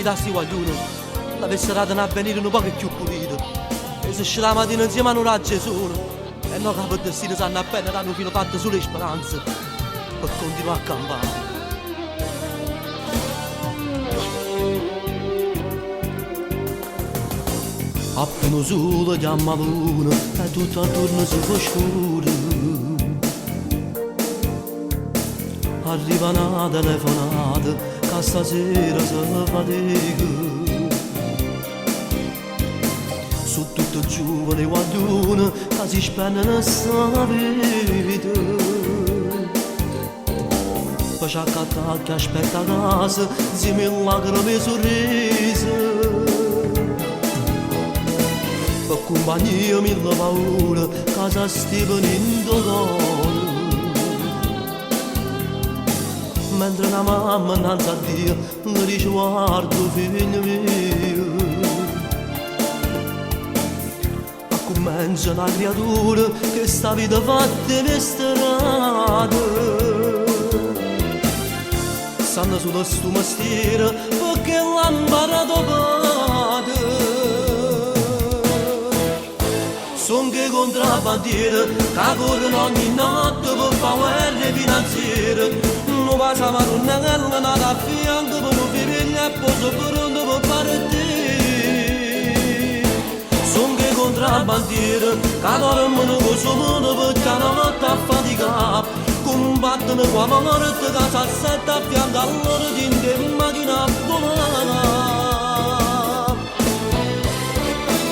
maritasti qualcuno, l'avesse dato a venire un po' più pulito. E se uscì la mattina insieme a un raggio solo, e no capo il destino sanno appena hanno fino fatto sulle speranze per continuare a campare. Appena solo chiama l'una e tutto attorno si fa scuro. Arriva una telefonata che stasera si fatica. Su tutto giovane qualcuno che si spende nella vita. Poi c'è che aspetta a casa, si mi lacrime e sorrisi. Per compagnia mille paure, casa sti venendo cuore. Mentre una mamma innanzi a Dio le dice guarda figlio mio. Comincia una creatura che sta vita fatta di strada. Sanno solo sto mestiere perché l'hanno imparato padre. Son che contrabbandieri che corrono ogni notte per fare guerre finanziarie. Non passa ma non è nata a fianco per un figlio e poi pronto per partire. Son che contrabbandieri che dormono con suo mondo perché hanno notte a faticare. Combattono qua morte che s'assetta a fianco a loro dinte in macchina a volare.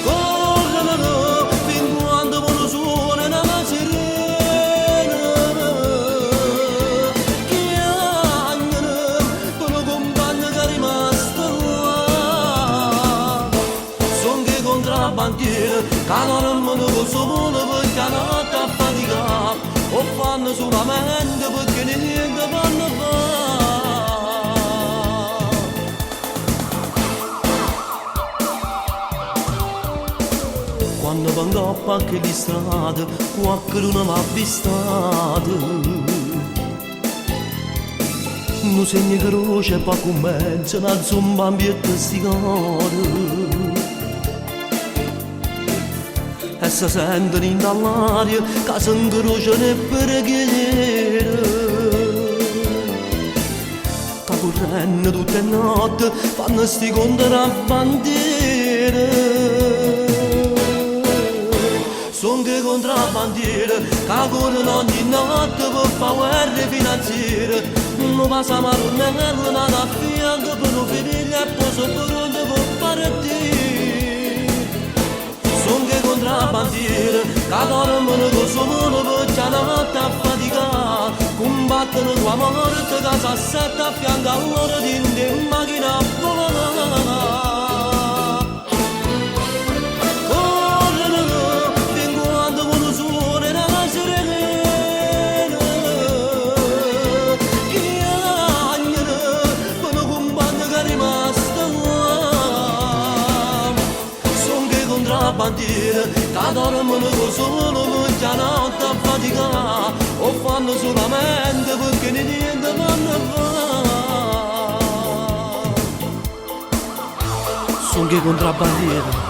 Corrono fin quando uno suona una sirena. Chiamano per un compagno che è rimasto là. Son che contrabbandieri che dormono con suo mondo perché hanno notte a faticare. O fanno solamente perché niente fanno fare. Quando vengo a pacche di strada, qualcuno mi ha avvistato. Non segni croce e poi cominciano a zombambiette sti cori. E si sentono in dall'aria che si incrociano e preghiere. Che correndo tutte le notti fanno sti contrabbandieri. Son che contrabbandieri che corrono ogni notte per fare guerre finanziarie. Non passa ma non è nata a fianco per un figlio e poi sono pronto per partire. Son che contrabbandieri che dormono con suo mondo perché hanno notte a faticare. Combattono qua morte che s'assetta a fianco a loro dinte in macchina a volare. Corrono fin quando uno suona una sirena. Chiamano per un compagno che è rimasto là. Son che contrabbandieri che dormono con solo perché hanno notte a faticare. O fanno solamente perché niente fanno fare. Son che contrabbandieri.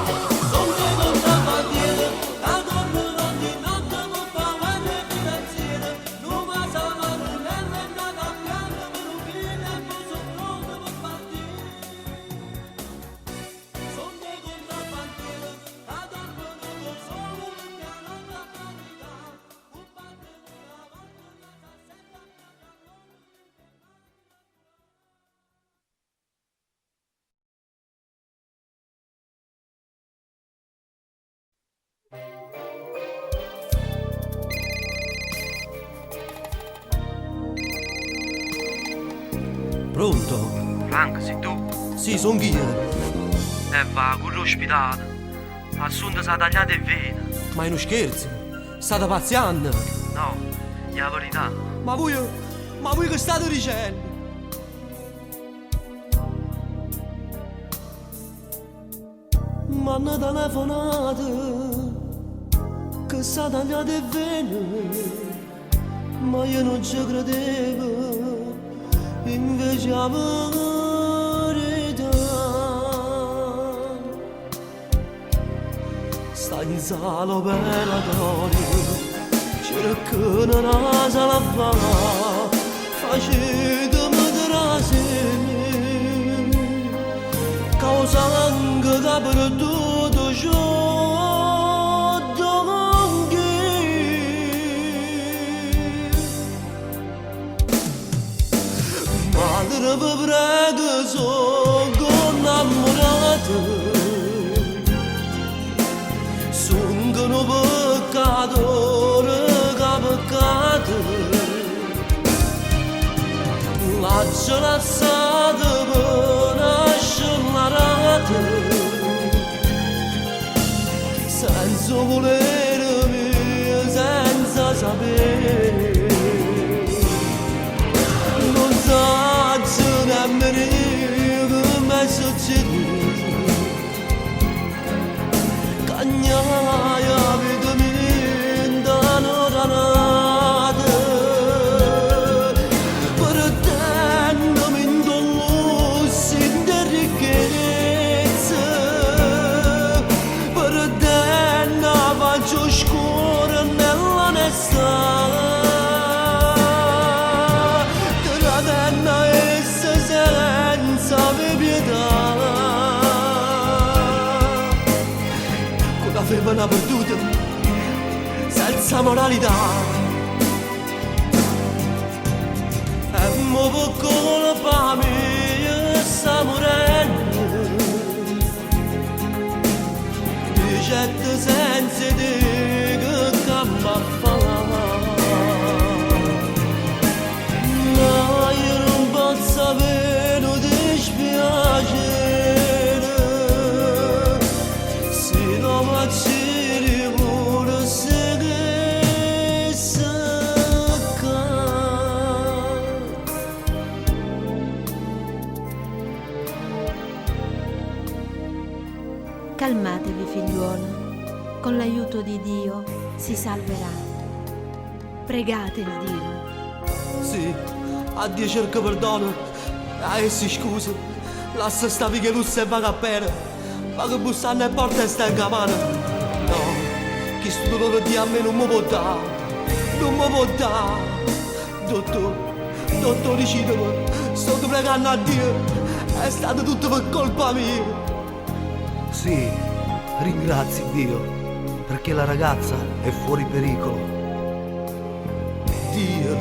Pronto? Frank, sei tu? Sì, son io. E va, con l'ospedale. Assunta si è tagliata in vena. Ma è uno scherzo? State pazziando? No, è la verità. Ma voi che state dicendo? M'hanno telefonato che sta tagliata in vena, ma io non ci credevo, invece la verità. senza l'operatorio, cercano una sala fa, facetemi trasere, causando che per tutto ciò madre vi prego, sono innamorata, sono un peccatore che peccato, l'ho lasciata per nascere senza volermi, senza sapere. Non so nemmeno come succede, cagnaia vita mia danata, perdendami in dolce di ricchezza, perdendo faccio scura nell'onestà. Avevano perduto senza moralità e mo per colpa mia sta morendo di certe senza di che campa a fare, ma io non posso avere un dispiacere. Calmatevi, figliuolo, con l'aiuto di Dio si salverà. Pregate il Dio. Sì, a Dio cerco perdono, a essi scusa, lascia sta che lussa e vaga a pena, ma che bussando e porta e sta in mano. No, che sto dolore di a me non mi può dare, non mi può dare. Dottor, decidimi, sto pregando a Dio, è stato tutto per colpa mia. Sì, ringrazi Dio, perché la ragazza è fuori pericolo. Dio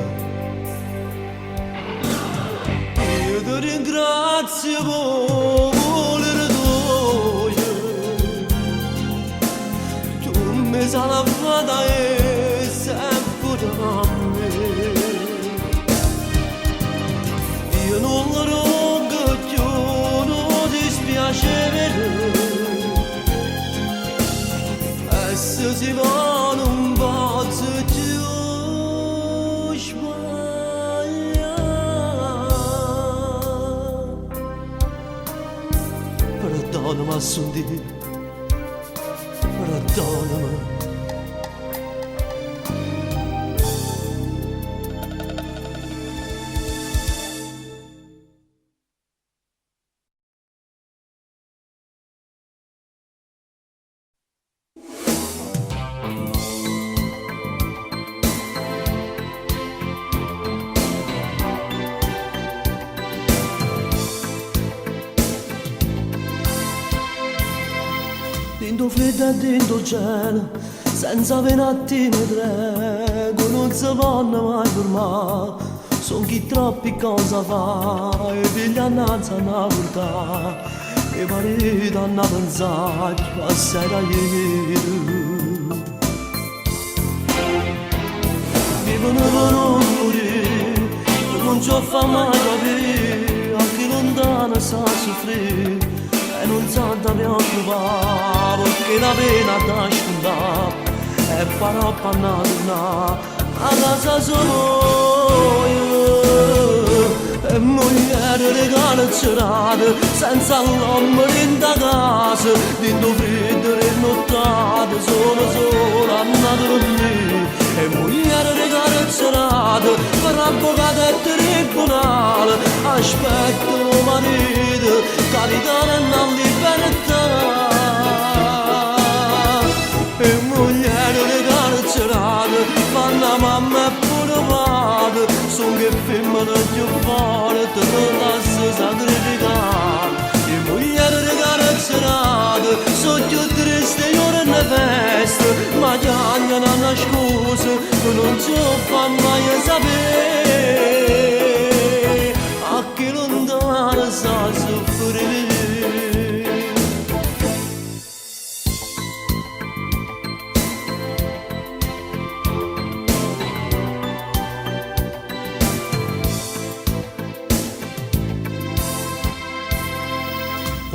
ti ringrazio per volere tuo, tu mi sei lavata e sempre da me. Io non lo rogo più, non dispiace vedere. Se si va non posso più sbagliare. Perdonami, assundi, perdonami. Dentro freddo e dentro cielo, senza avere un attimo trego, non si vanno mai fermare. Son chi troppi cosa fa, e figli annanzi a portare, e marito a pensare che passai da ieri. Vivono per non morire, non ci fa mai capire, anche lontano sa soffrire. E non sa da preoccupare, perché la pena da scontare e farò panna tornare a casa solo io. E moglie regala cerate, senza l'uomo in da casa, dentro freddo e nottate, solo andate con me. E moglie regala cerate, per avvocato e tribunale, aspetto marito, capitano e non libertà. E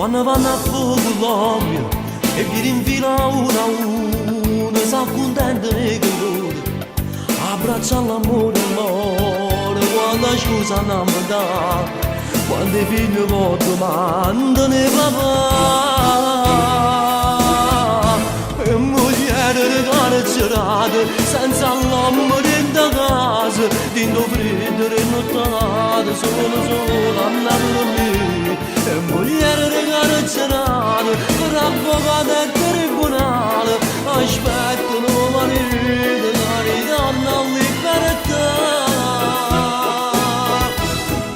quando vanno a fuoco l'olio e vi rinfila una a uno, si accontentano i colori, abbraccia l'amore e l'oro, quando scusa non mi dà, quando i figli poi domandano papà. E moglie carcerate, senza l'uomo dentro casa, dentro freddo e nottato, solo andare a me. E moglie carcerate, per avvocato e tribunale, aspettano marito, carità alla libertà.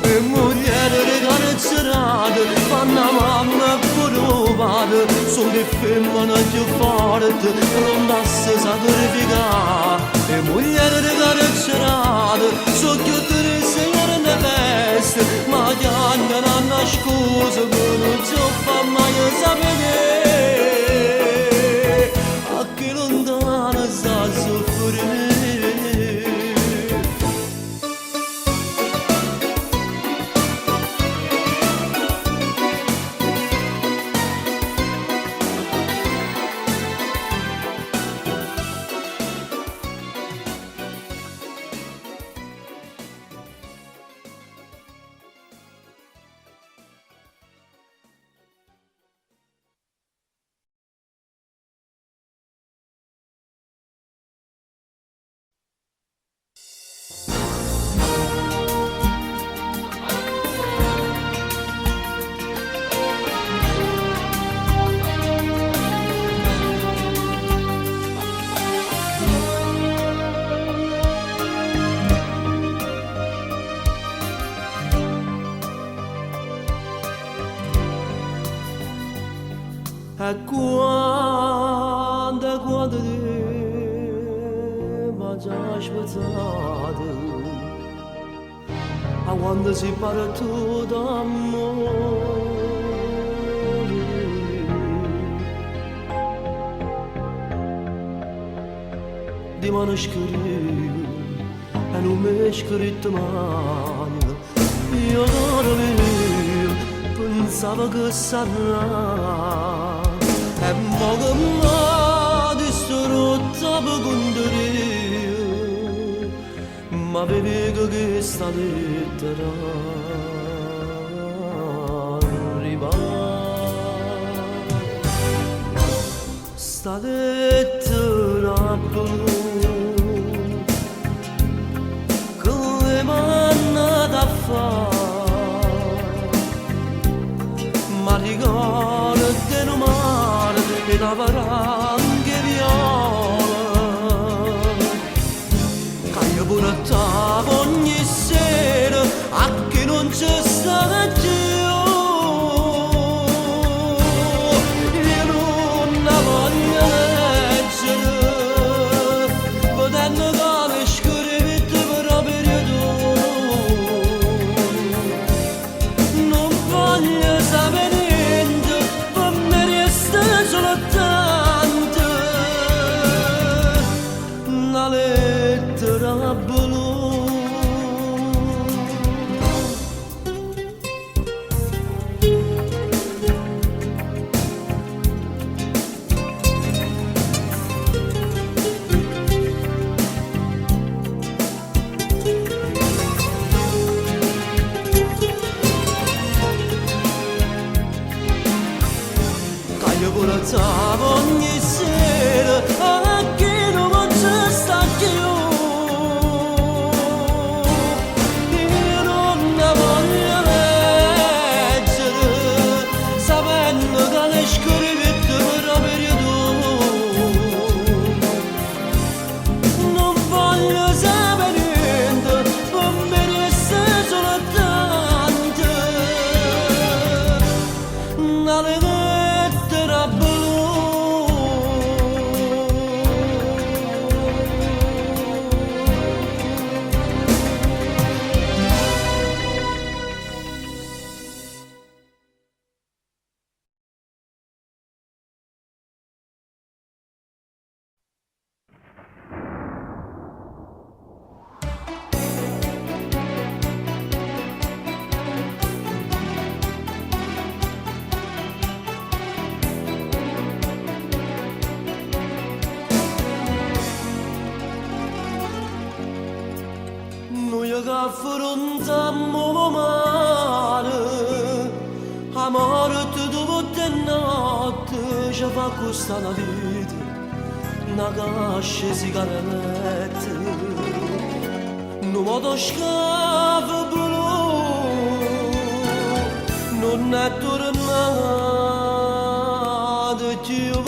E moglie carcerate, fanno mamma e pure padre, sono le femmine più forti, pronte a si sacrificare. E mogliere carcerate, sono più dure signore ne veste, ma gli anni hanno scusa che non ci fa mai sapere, a che lontano sta soffrire. E quando te m'ha già spezzato, a quando si parla tu d'amore, di mano scrivo e non mi è scritto mai, io non avevo, pensavo che sarà. E mo che m'ha distrutta per condirio, ma vedo che sta lettera arriva. Sta lettera blu che le manna da fare, ma ricorda di non mare e la varanghe viola, che io portavo ogni sera a che non c'è stata più. Io non la voglio leggere, potendo come scrivere per periodo, non voglio sapere niente, per me resta soltanto una lettera blu. Io portavo ogni sera a chi non c'è sta più. Io non la voglio leggere, sapendo che le scrivete per periodo. Non voglio sapere niente, per me resta soltanto una lettera blu. affrontammo male, a morte dopo e notte ci fa questa la vita, una cascia sigarette, non modo scavo blu, non è tornato più.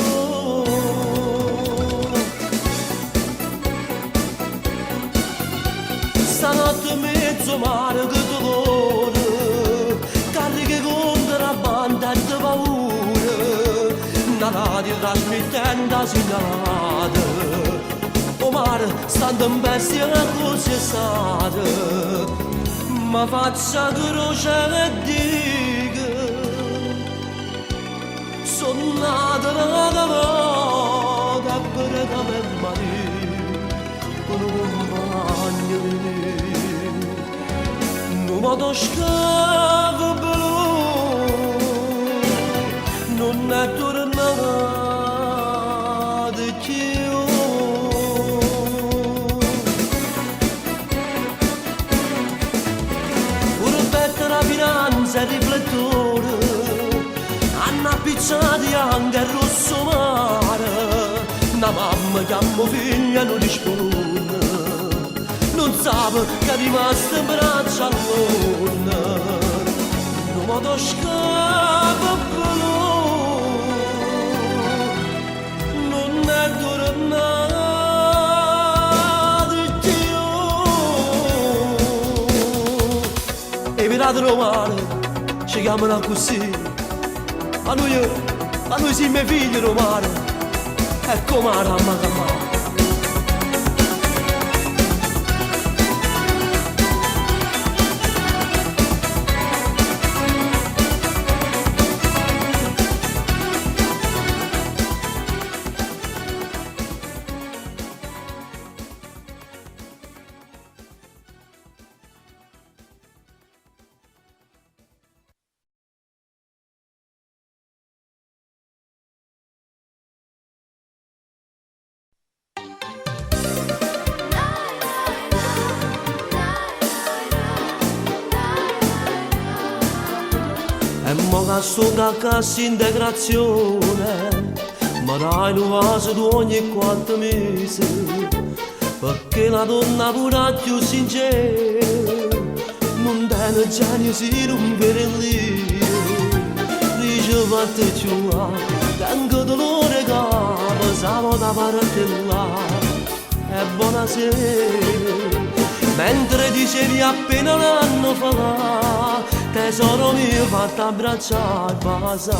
Stanotte mezzo mare che dolore, cariche contro la banda di paura, una radio trasmettendo segnalata, o mare stando in bestia così è stata, ma faccia croce e dica, sono nata una volta per me marito, con un compagno di me. Non modo scavo blu, non è tornato più. Pure per la finanza e il riflettore, hanno appicciati anche il rosso mare, una mamma che a mio figlio non risponde, non sape che è rimasto in braccio a luna, non modo scavo blu, non è tornato più. E i pirati romani ci chiamano così, a noi sì miei figli romani, e come la mamma. E mo che sopra a cassa integrazione mi dai un vaso di ogni 4 mesi, perché la donna pure più sincera non tiene genio se non vede lì, ricevate più là, tanto dolore che stavo da parte là, e buonasera. Mentre dicevi appena un anno fa, tesoro mio fatta abbracciare basa,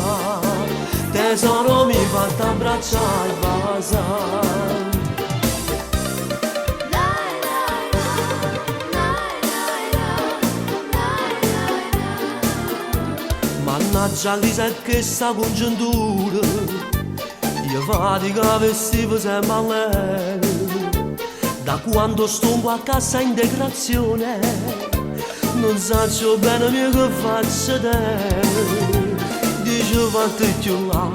tesoro mio fatta abbracciare basa. Mannaggia Lisa che sta congiuntura, io fatica vestivo sempre a lei. Da quando sto a casa integrazione non so bene mio che faccio te. Dice fate più là,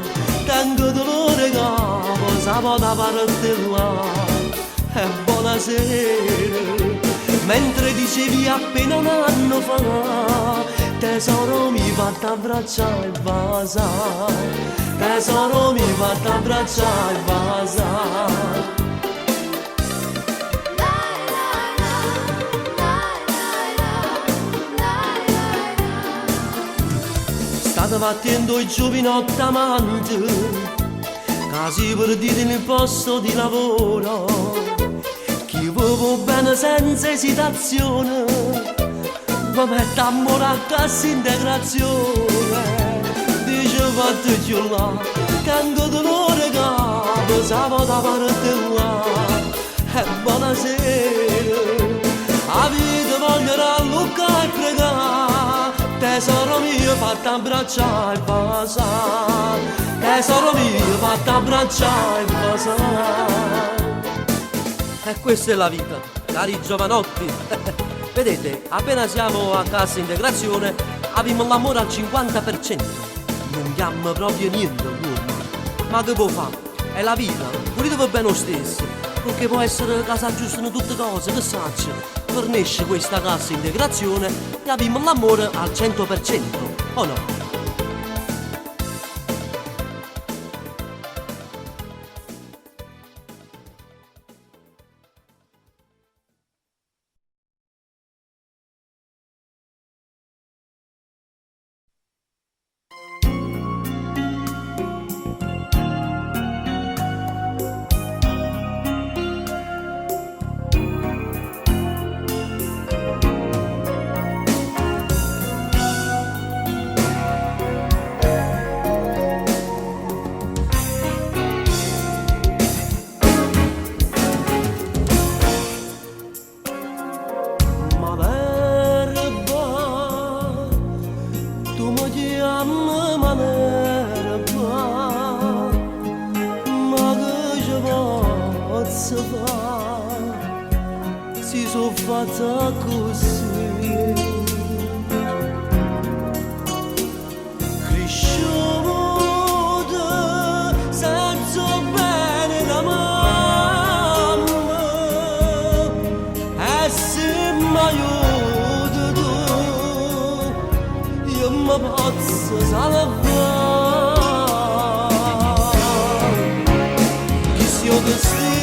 tengo dolore capo, sapo da parte là. E buonasera. Mentre dicevi appena un anno fa, tesoro mi fatta abbracciare il vasa, tesoro mi fatta abbracciare il vasa. State battendo i giovinotti amanti, casi perditi nel posto di lavoro, chi vive bene senza esitazione, ma mette amore a cassa integrazione. Dice fate più là, tanto dolore capo, sapo da parte là, e buonasera. A vita voglio rallucare e pregare, tesoro mio fatta abbracciare il vasa, tesoro mio fatta abbracciare il vasa. E questa è la vita, cari giovanotti. Vedete, appena siamo a cassa integrazione abbiamo l'amore al 50%. Non chiama proprio niente l'uomo. Ma che può fare? È la vita, pure va bene lo stesso. Perché può essere che si aggiustano tutte cose, che sacci. Fornisce questa cassa integrazione e abbiamo l'amore al 100%, o no? Si sono fatta così, cresciuta senza bene la mamma, e se mi aiuta tu, io mi posso salvare. Chi sia destino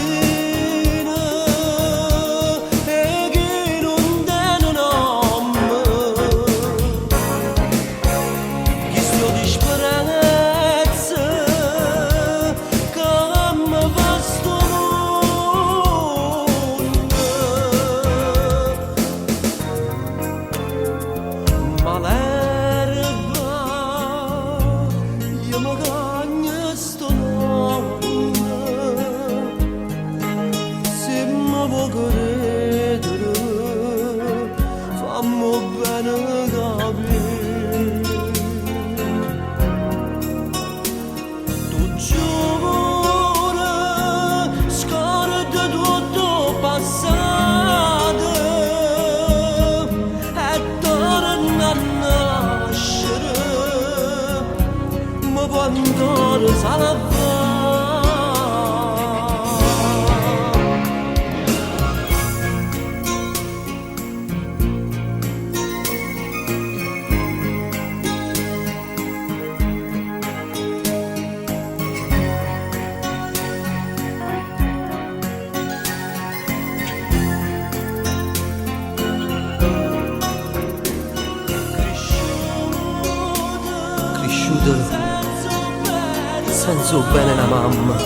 senza bene la mamma,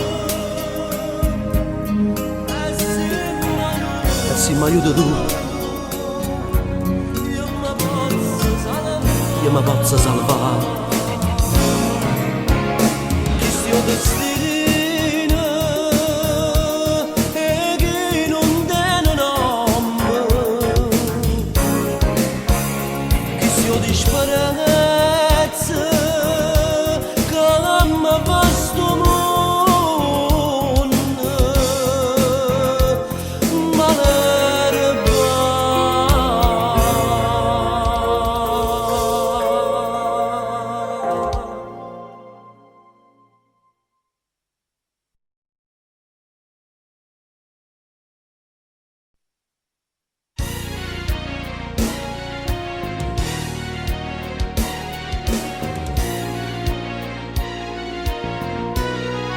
e se mi aiuta tu, io mi posso salvare. Questo destino è che non tiene nome, questo disperezza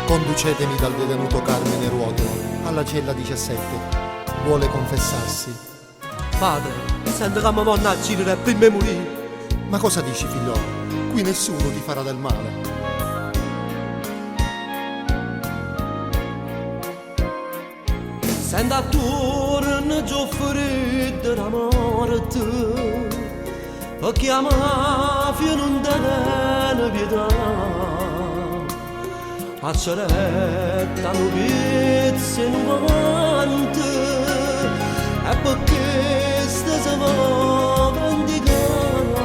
Conducetemi dal detenuto Carmine Ruoto alla cella 17. Vuole confessarsi. Padre, sento che mi vanno a girare prima di morire. Ma cosa dici, figliolo? Qui nessuno ti farà del male. Sento attorno già ferito da morte, perché la mafia non tiene pietà. A ceretta non pizze non vante, e perché sta si va vendicare.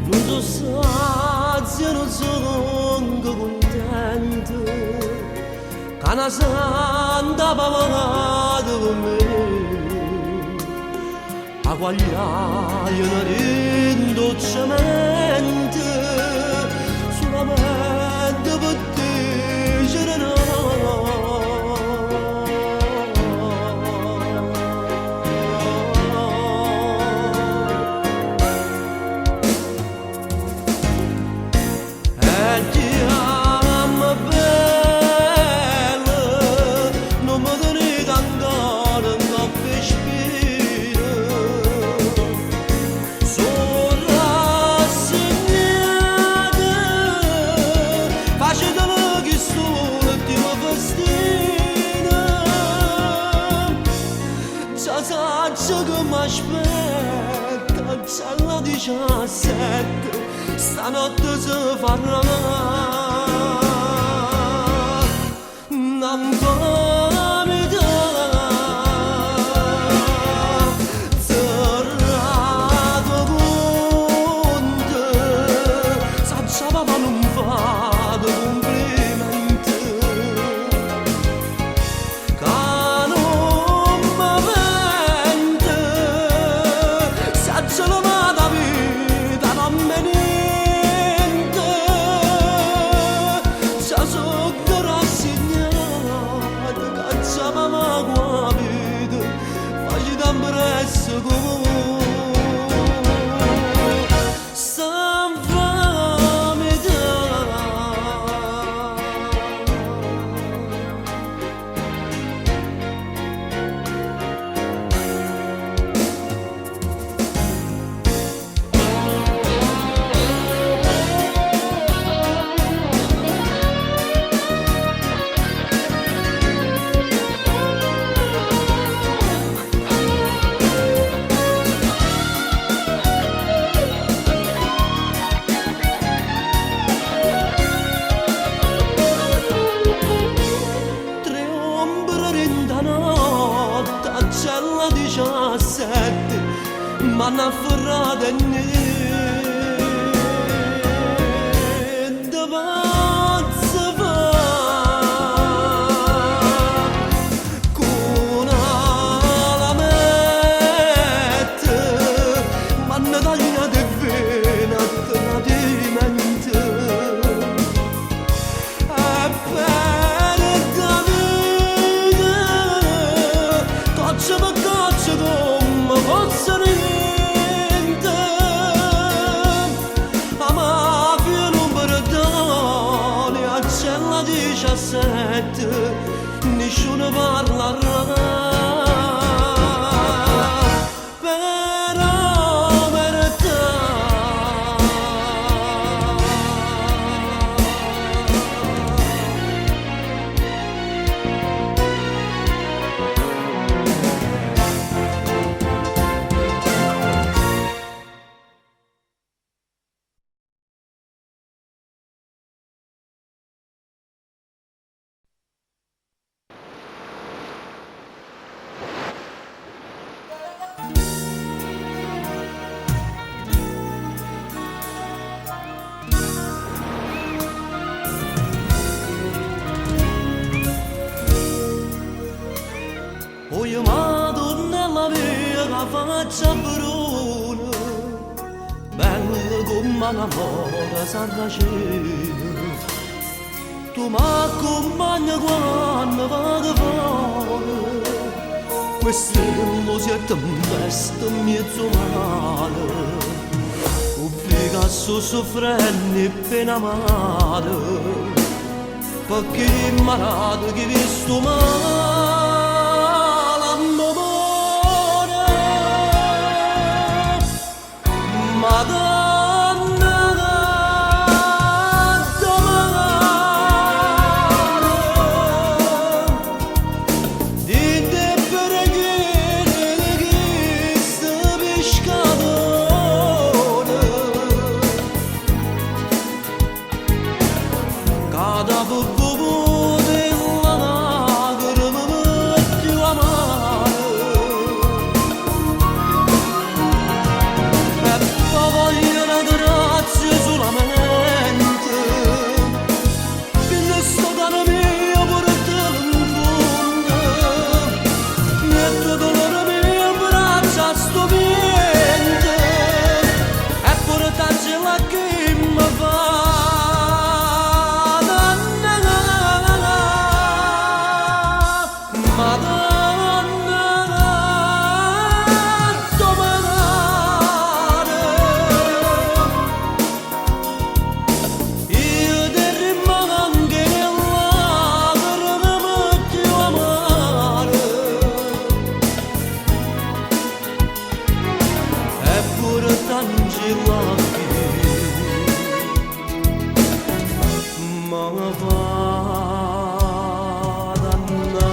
Non so sazio, non sono contento, che una santa pavata con me. aguagliaia dolcemente solamente per dicere no. E ti amo bella, non mi tenete ancora troppo spina. Sono rassegnata, facetelo che l'ultima festina. Già saggio che mi aspetta, già la 17, stanotte si farà. Non fammi dare, serrato conto, saggio papà non fate complimenti. Che non mi pente, saggio la mia vita non me niente. Già sono rassegnata, che già mamma qua vita, faccio presso come San fammi dare. Tre ombre in da notte, c'è la 17, m'hanno afferrato e niente pazzo fa. Con la lametta m'hanno tagliato e vena tradimento. E per da vita, coccia per coccia come fosse niente. La mafia non perdona, c'è la 17, nessuno parlerà. Però verità. Oi Madonna mia che faccia bruna, bella come una mora sarracena. Tu m'accompagni quando vado fuori, questo lo si è tempesta in mezzo mare. Un Picasso soffrendo e pena male, perché imparato che visto male. Madonna dite preghiere di questo pescatore, cada poco della lacrima l'occhi, ma va ad andare.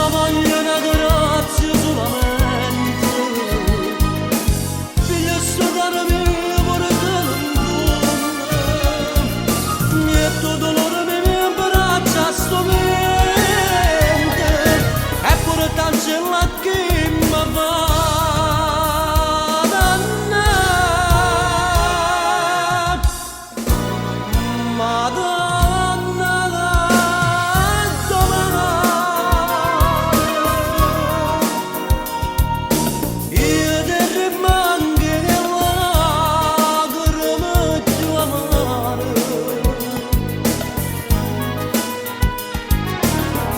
Voglio una grazia solamente, figlio sodare mio portare in fondo, niente dolore mi imbraccia sto mente, e pure t'angela che mi va ad andare, Madonna dove io ti rimango che lacrime più amare,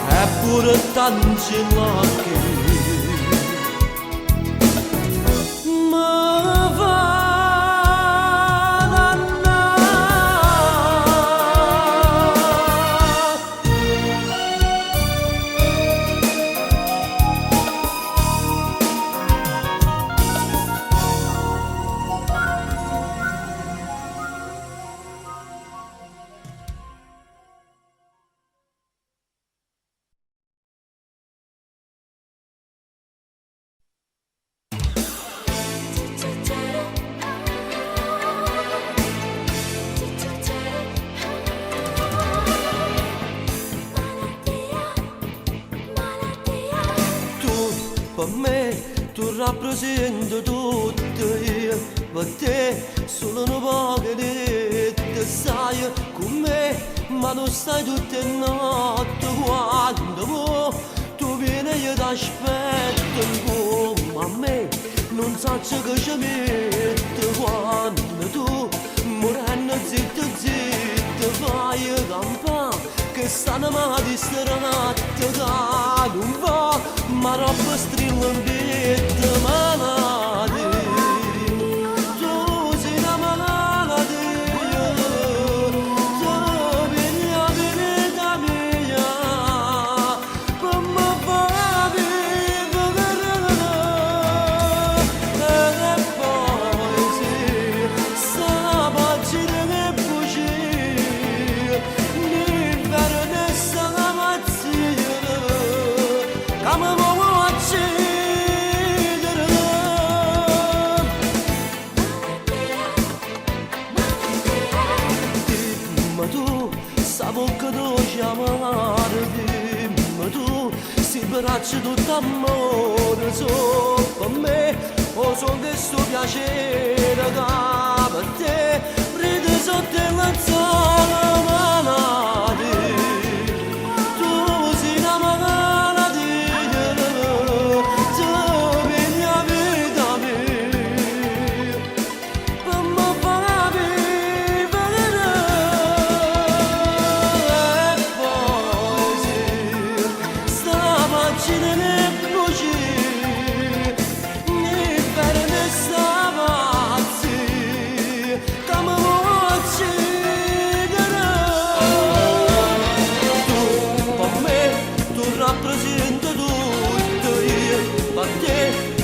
eppure tanti lacchi mi va ad andare. Tu per me, tu rappresenti tutto io, per te solo un po' che te sai con me, ma non stai tutte le notti quando tu vieni io ti aspetto come a me, non so che ci mette quando tu morendo zitto zitto fai campare, che stanno ma di stanotte che non va, ma roba strilla in vita malati, tu sei una malattia, tu vieni a vita mia, come fa vivere, e poi sì, sta pagina che bugie, l'inverno e sta mazzia, come vuoi uccidere. Dimmi tu, sa bocca dolce amare, dimmi tu, si braccia tutto amore, so per me, o son che sto piacere che per te, ride sotto il lenzuolo malati, tu sei una malattia, tu vieni a vita mia, per me fa vivere, e poi sì, sta pagina ne bugie, l'inverno e sta pazzi, come vuoi uccidere. Tu per me, tu rappresenti tutto io, per te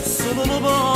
sono un po'